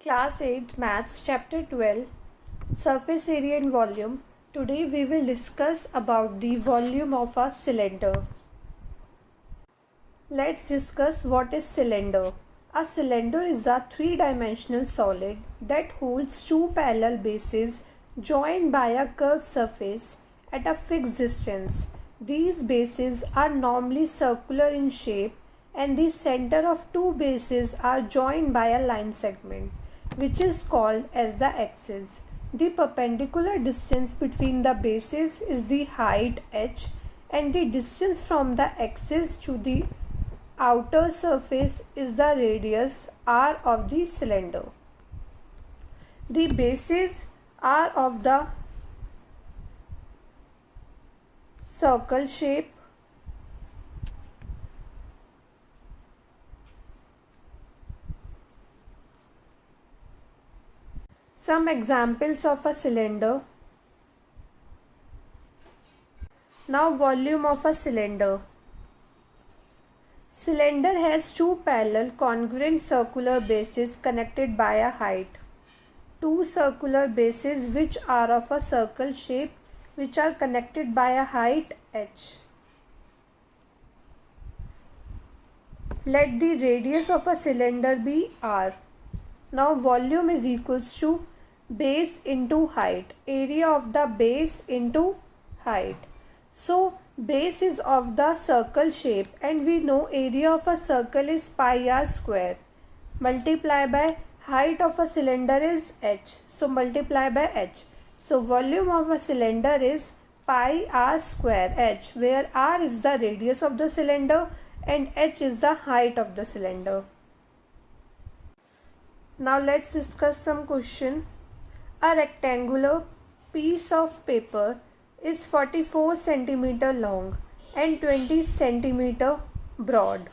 Class 8 Maths Chapter 12 Surface Area and Volume. Today we will discuss about the volume of a cylinder. Let's discuss what is cylinder. A cylinder is a three-dimensional solid that holds two parallel bases joined by a curved surface at a fixed distance. These bases are normally circular in shape and the center of two bases are joined by a line segment, which is called as the axis. The perpendicular distance between the bases is the height h, and the distance from the axis to the outer surface is the radius r of the cylinder. The bases are of the circle shape. Some examples of a cylinder. Now, volume of a cylinder. Cylinder has two parallel congruent circular bases connected by a height. Two circular bases which are of a circle shape which are connected by a height h. Let the radius of a cylinder be r. Now volume is equals to base into height, area of the base into height. So base is of the circle shape and we know area of a circle is pi r square. Multiply by height of a cylinder is h. So multiply by h. So volume of a cylinder is pi r square h, where r is the radius of the cylinder and h is the height of the cylinder. Now let's discuss some question. A rectangular piece of paper is 44 centimeter long and 20 centimeter broad.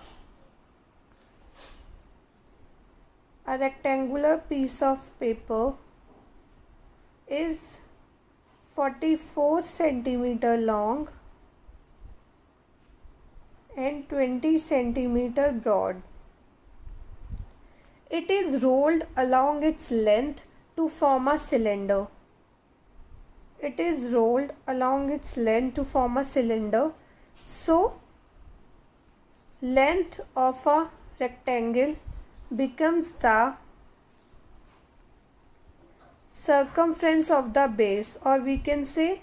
A rectangular piece of paper is 44 centimeter long and 20 centimeter broad. It is rolled along its length to form a cylinder. It is rolled along its length to form a cylinder. So, length of a rectangle becomes the circumference of the base, or we can say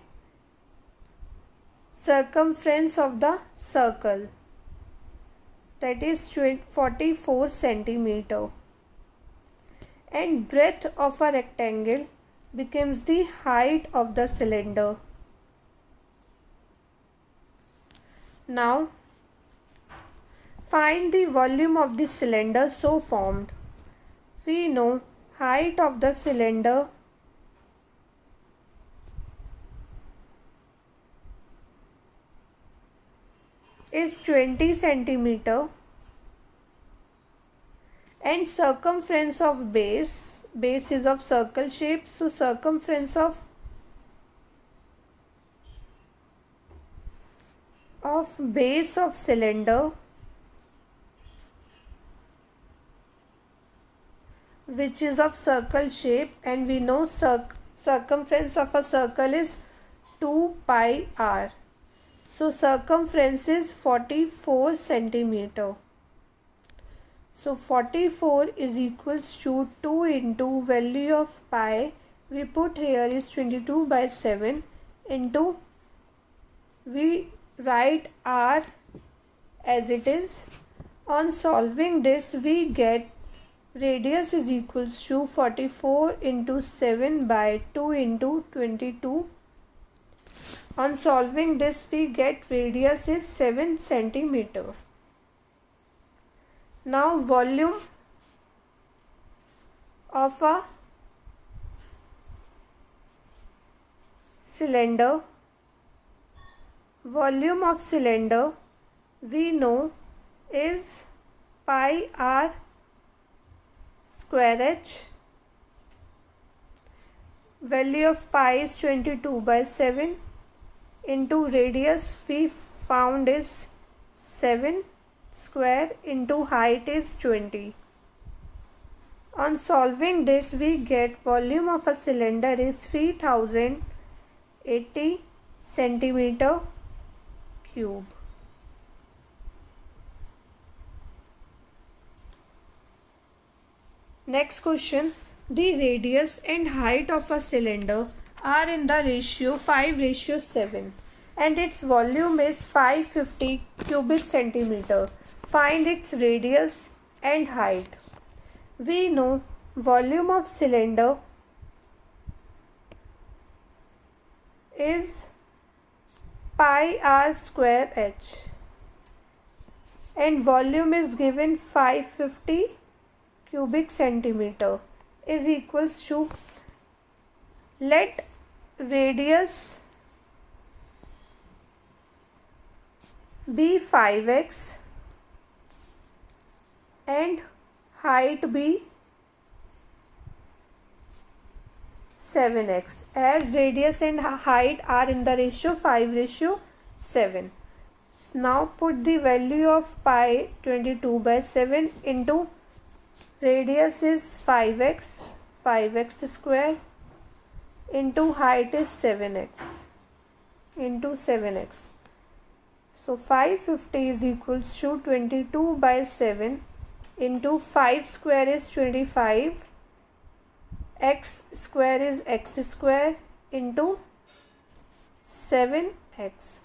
circumference of the circle, that is 44 centimeter. And breadth of a rectangle becomes the height of the cylinder. Now, find the volume of the cylinder so formed. We know height of the cylinder is 20 centimeter and circumference of base is of circle shape, so circumference of base of cylinder, which is of circle shape, and we know circumference of a circle is 2 pi r. So circumference is 44 centimeter. So 44 is equals to 2 into value of pi we put here is 22 by 7 into, we write r as it is. On solving this we get radius is equals to 44 into 7 by 2 into 22. On solving this we get radius is 7 centimeter. Now volume of a cylinder. Volume of cylinder we know is pi r square h. Value of pi is 22 by 7 into radius we found is 7 square into height is 20. On solving this, we get volume of a cylinder is 3080 centimeter cube. Next question. The radius and height of a cylinder are in the ratio 5:7 and its volume is 550 cubic centimeter. Find its radius and height. We know volume of cylinder is pi r square h and volume is given 550 cubic centimeter is equals to, let radius be 5x and height be 7x, as radius and height are in the ratio 5:7. Now put the value of pi 22/7 into radius is 5x square into height is 7x into 7x. So 550 is equals to 22/7 into 5 square is 25, x square is x square into 7x.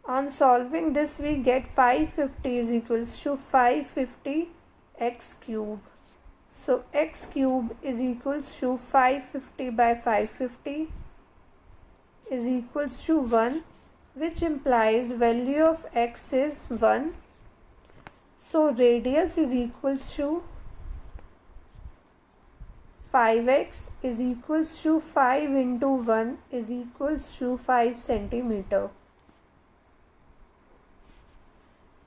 On solving this, we get 550 is equals to 550 x cube. So x cube is equals to 550 by 550 is equals to 1, which implies value of x is 1. So radius is equals to 5x is equals to 5 into 1 is equals to 5 centimeter.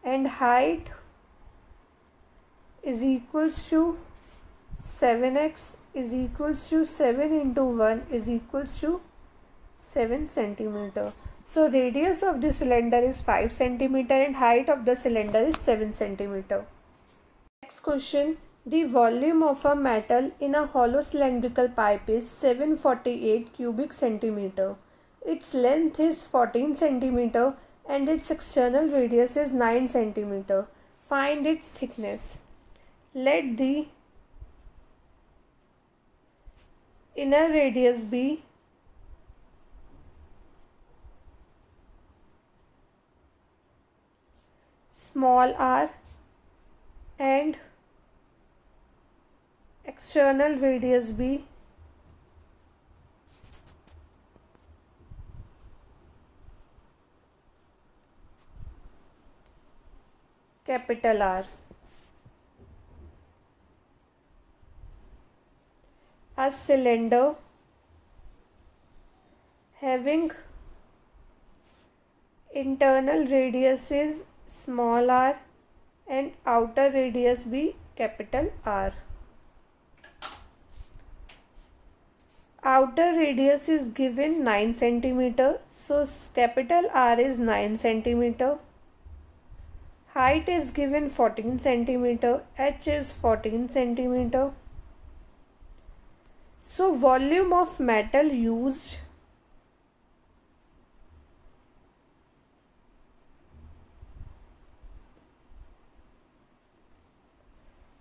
And height is equals to 7x is equals to 7 into 1 is equals to 7 centimeter. So radius of the cylinder is 5 centimeter and height of the cylinder is 7 centimeter. Next question. The volume of a metal in a hollow cylindrical pipe is 748 cubic centimeter. Its length is 14 centimeter and its external radius is 9 centimeter. Find its thickness. Let the inner radius be small r and external radius be capital R. A cylinder having internal radius is small r and outer radius be capital R. Outer radius is given 9 centimeter, so capital R is 9 centimeter. Height is given 14 centimeter, h is 14 centimeter. So volume of metal used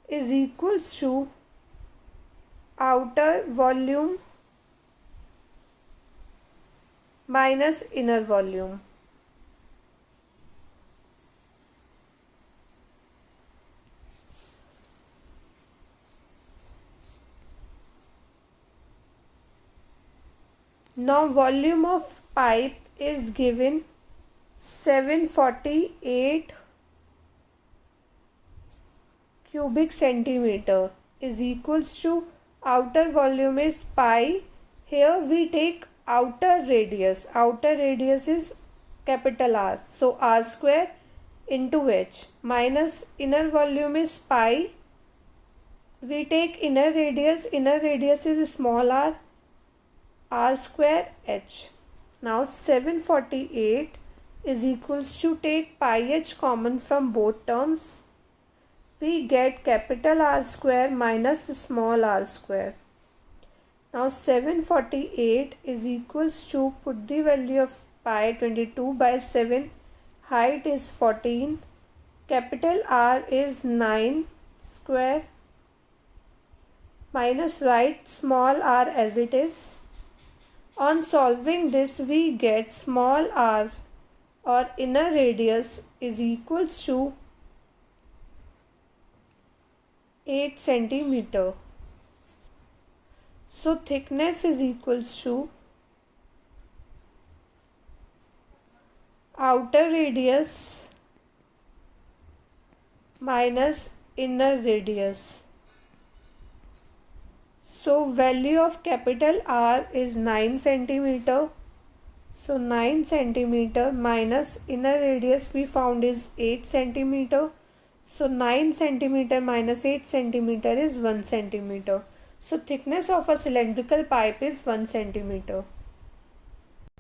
is equals to outer volume minus inner volume. Now volume of pipe is given 748 cubic centimeter is equals to outer volume is pi. Here we take outer radius. Outer radius is capital R. So R square into h minus inner volume is pi. We take inner radius. Inner radius is small r. R square h. Now 748 is equals to, take pi h common from both terms. we get capital R square minus small r square. Now 748 is equals to, put the value of pi, 22 by 7, height is 14, capital R is 9 square, minus write small r as it is. On solving this, we get small r or inner radius is equals to 8 centimeter. So thickness is equals to outer radius minus inner radius. So value of capital R is 9 centimeter. So 9 centimeter minus inner radius we found is 8 centimeter. So 9 centimeter minus 8 centimeter is 1 centimeter. So thickness of a cylindrical pipe is 1 centimeter.